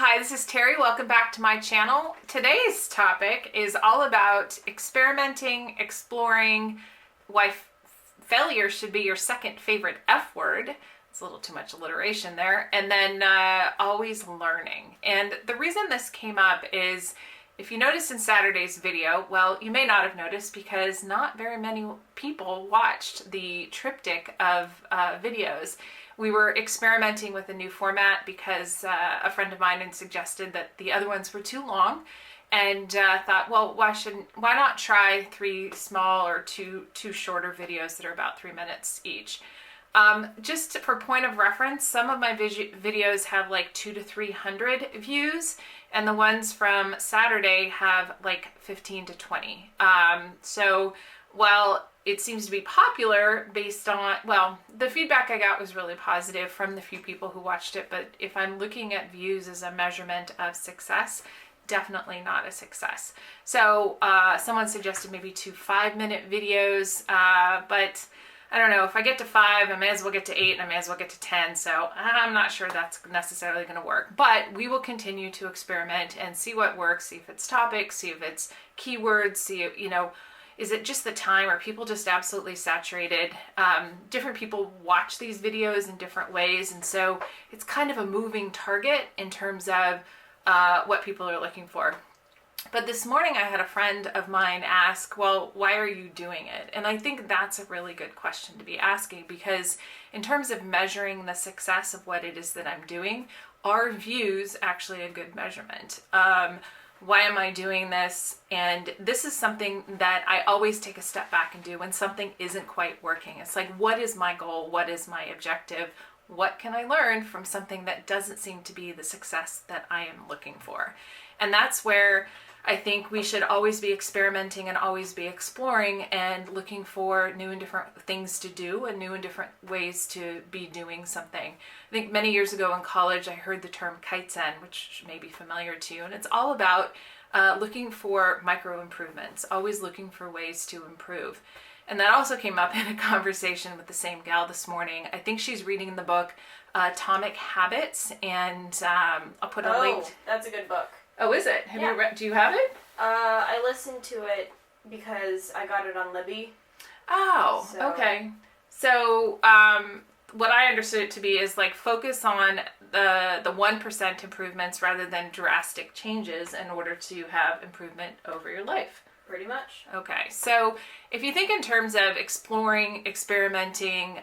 Hi, this is Terry. Welcome back to my channel. Today's topic is all about experimenting, exploring, why failure should be your second favorite F word. It's a little too much alliteration there. And then always learning. And the reason this came up is, if you noticed in Saturday's video, well, you may not have noticed because not very many people watched the triptych of videos. We were experimenting with a new format because a friend of mine had suggested that the other ones were too long, and thought, well, why not try three small or two shorter videos that are about 3 minutes each. Just for point of reference, some of my videos have like 200 to 300 views, and the ones from Saturday have like 15 to 20. So while it seems to be popular based on, well, the feedback I got was really positive from the few people who watched it, but if I'm looking at views as a measurement of success, definitely not a success. So someone suggested maybe 2 5-minute videos, but I don't know, if I get to 5, I may as well get to 8, and I may as well get to 10, so I'm not sure that's necessarily going to work. But we will continue to experiment and see what works, see if it's topics, see if it's keywords, see if, is it just the time? Are people just absolutely saturated? Different people watch these videos in different ways, and so it's kind of a moving target in terms of what people are looking for. But this morning I had a friend of mine ask, well, why are you doing it? And I think that's a really good question to be asking, because in terms of measuring the success of what it is that I'm doing, are views actually a good measurement? Why am I doing this? And this is something that I always take a step back and do when something isn't quite working. It's like, what is my goal? What is my objective? What can I learn from something that doesn't seem to be the success that I am looking for? And that's where I think we should always be experimenting and always be exploring and looking for new and different things to do and new and different ways to be doing something. I think many years ago in college, I heard the term Kaizen, which may be familiar to you, and it's all about looking for micro improvements, always looking for ways to improve. And that also came up in a conversation with the same gal this morning. I think she's reading the book Atomic Habits, and I'll put a link. Oh, that's a good book. Oh, is it? Have you read? Do you have it? I listened to it because I got it on Libby. Oh, so. Okay. So, what I understood it to be is like focus on the 1% improvements rather than drastic changes in order to have improvement over your life. Pretty much. Okay, so if you think in terms of exploring, experimenting,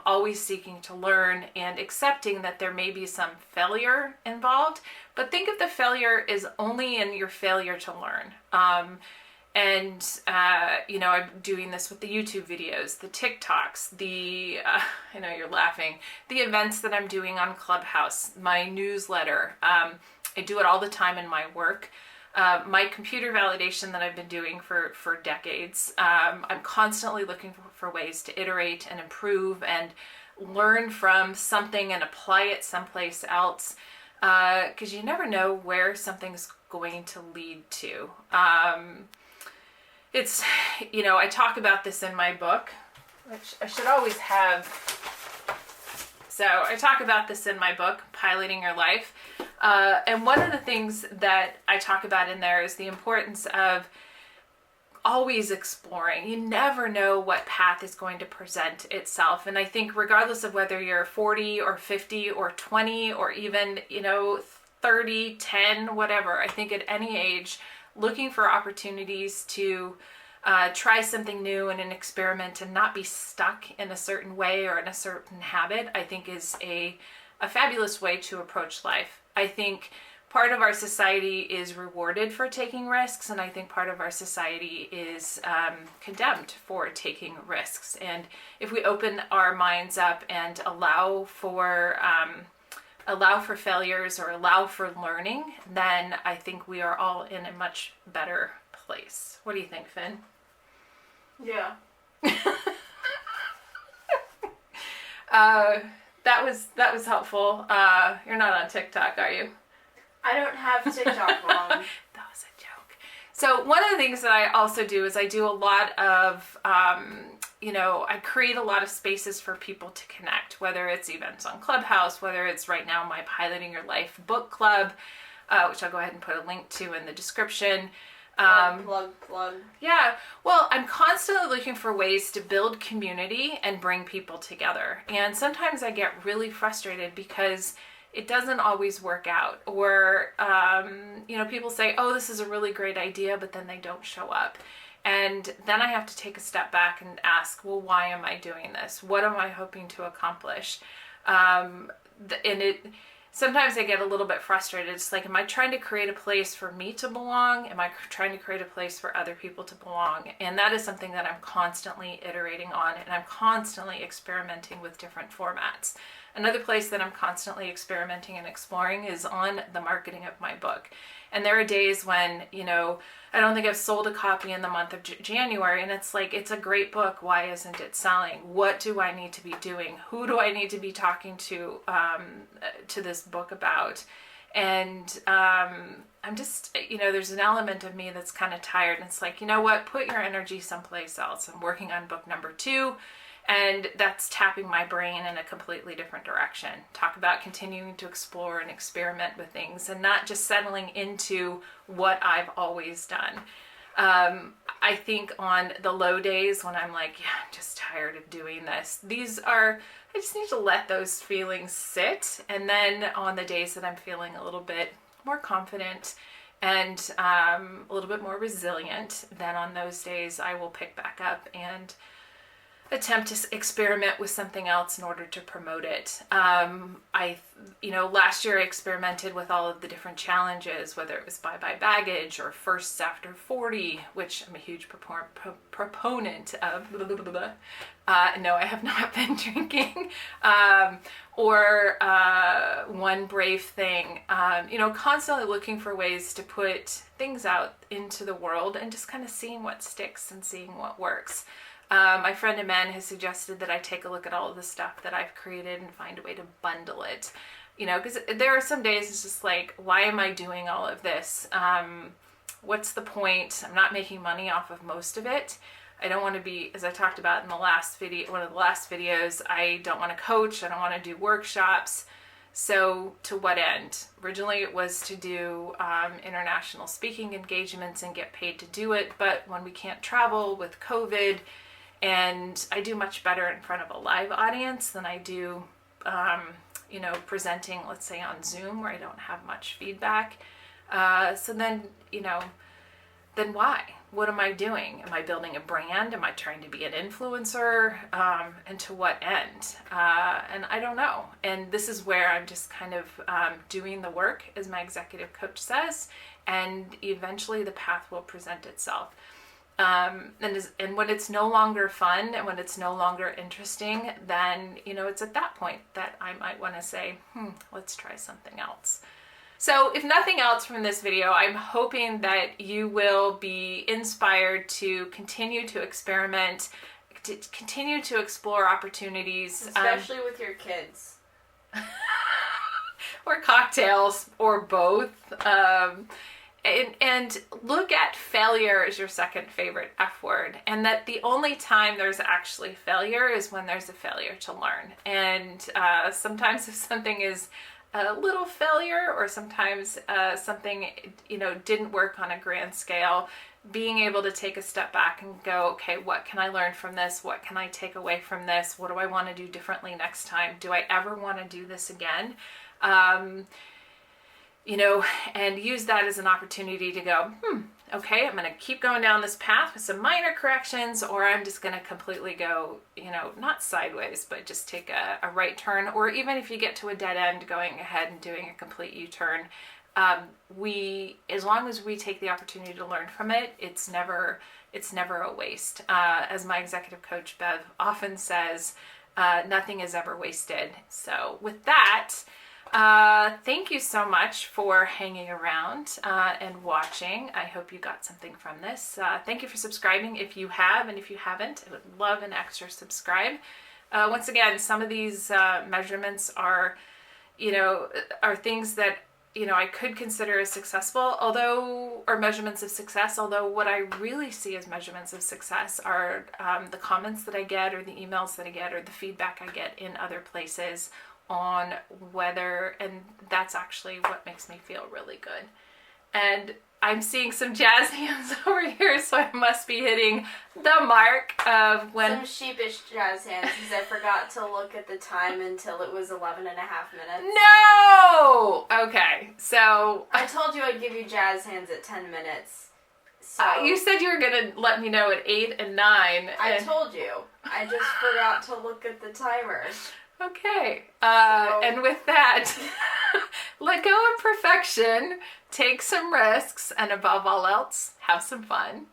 always seeking to learn and accepting that there may be some failure involved, but think of the failure is only in your failure to learn. I'm doing this with the YouTube videos, the TikToks, I know you're laughing, the events that I'm doing on Clubhouse, my newsletter. I do it all the time in my work. My computer validation that I've been doing for decades. I'm constantly looking for ways to iterate and improve and learn from something and apply it someplace else, because you never know where something's going to lead to. It's, I talk about this in my book, which I should always have. So I talk about this in my book, Piloting Your Life. And one of the things that I talk about in there is the importance of always exploring. You never know what path is going to present itself. And I think regardless of whether you're 40 or 50 or 20 or even, 30, 10, whatever, I think at any age, looking for opportunities to try something new and an experiment and not be stuck in a certain way or in a certain habit, I think is a fabulous way to approach life. I think part of our society is rewarded for taking risks, and I think part of our society is condemned for taking risks. And if we open our minds up and allow for failures or allow for learning, then I think we are all in a much better place. What do you think, Finn? Yeah. That was helpful. You're not on TikTok, are you? I don't have TikTok, Mom. That was a joke. So one of the things that I also do is I do a lot of I create a lot of spaces for people to connect, whether it's events on Clubhouse, whether it's right now my Piloting Your Life book club, which I'll go ahead and put a link to in the description. Plug. Yeah, well, I'm constantly looking for ways to build community and bring people together. And sometimes I get really frustrated because it doesn't always work out. Or, people say, oh, this is a really great idea, but then they don't show up. And then I have to take a step back and ask, well, why am I doing this? What am I hoping to accomplish? Sometimes I get a little bit frustrated. It's like, am I trying to create a place for me to belong? Am I trying to create a place for other people to belong? And that is something that I'm constantly iterating on, and I'm constantly experimenting with different formats. Another place that I'm constantly experimenting and exploring is on the marketing of my book. And there are days when, I don't think I've sold a copy in the month of January, and it's like, it's a great book. Why isn't it selling? What do I need to be doing? Who do I need to be talking to this book about? And I'm just, there's an element of me that's kind of tired. And it's like, you know what? Put your energy someplace else. I'm working on book number 2. And that's tapping my brain in a completely different direction. Talk about continuing to explore and experiment with things and not just settling into what I've always done. I think on the low days when I'm like, yeah, I'm just tired of doing this. I just need to let those feelings sit. And then on the days that I'm feeling a little bit more confident and a little bit more resilient, then on those days I will pick back up and attempt to experiment with something else in order to promote it. Last year I experimented with all of the different challenges, whether it was bye-bye baggage or firsts after 40, which I'm a huge proponent of. No, I have not been drinking. Or one brave thing. Constantly looking for ways to put things out into the world and just kind of seeing what sticks and seeing what works. My friend Amen has suggested that I take a look at all of the stuff that I've created and find a way to bundle it. Because there are some days it's just like, why am I doing all of this? What's the point? I'm not making money off of most of it. I don't want to be, as I talked about in one of the last videos, I don't want to coach. I don't want to do workshops. So to what end? Originally it was to do international speaking engagements and get paid to do it. But when we can't travel with COVID, and I do much better in front of a live audience than I do, presenting, let's say on Zoom where I don't have much feedback. So then, then why? What am I doing? Am I building a brand? Am I trying to be an influencer? And to what end? And I don't know. And this is where I'm just kind of doing the work, as my executive coach says, and eventually the path will present itself. And when it's no longer fun and when it's no longer interesting, then, it's at that point that I might want to say, let's try something else. So if nothing else from this video, I'm hoping that you will be inspired to continue to experiment, to continue to explore opportunities. Especially with your kids. Or cocktails, or both. And look at failure as your second favorite F word, and that the only time there's actually failure is when there's a failure to learn. And sometimes if something is a little failure, or sometimes something didn't work on a grand scale, being able to take a step back and go, okay, what can I learn from this? What can I take away from this? What do I want to do differently next time? Do I ever want to do this again? And use that as an opportunity to go, okay, I'm going to keep going down this path with some minor corrections, or I'm just going to completely go, not sideways, but just take a right turn. Or even if you get to a dead end, going ahead and doing a complete U-turn. As long as we take the opportunity to learn from it, it's never a waste. As my executive coach, Bev, often says, nothing is ever wasted. So with that, thank you so much for hanging around and watching. I hope you got something from this. Thank you for subscribing if you have, and if you haven't, I would love an extra subscribe. Once again, some of these measurements are things that I could consider as successful, or measurements of success, although what I really see as measurements of success are the comments that I get, or the emails that I get, or the feedback I get in other places on whether, and that's actually what makes me feel really good. And I'm seeing some jazz hands over here, so I must be hitting the mark of when... Some sheepish jazz hands, because I forgot to look at the time until it was 11 and a half minutes. No! Okay, so... I told you I'd give you jazz hands at 10 minutes. So you said you were going to let me know at 8 and 9. I told you. I just forgot to look at the timer. Okay, and with that, let go of perfection, take some risks, and above all else, have some fun.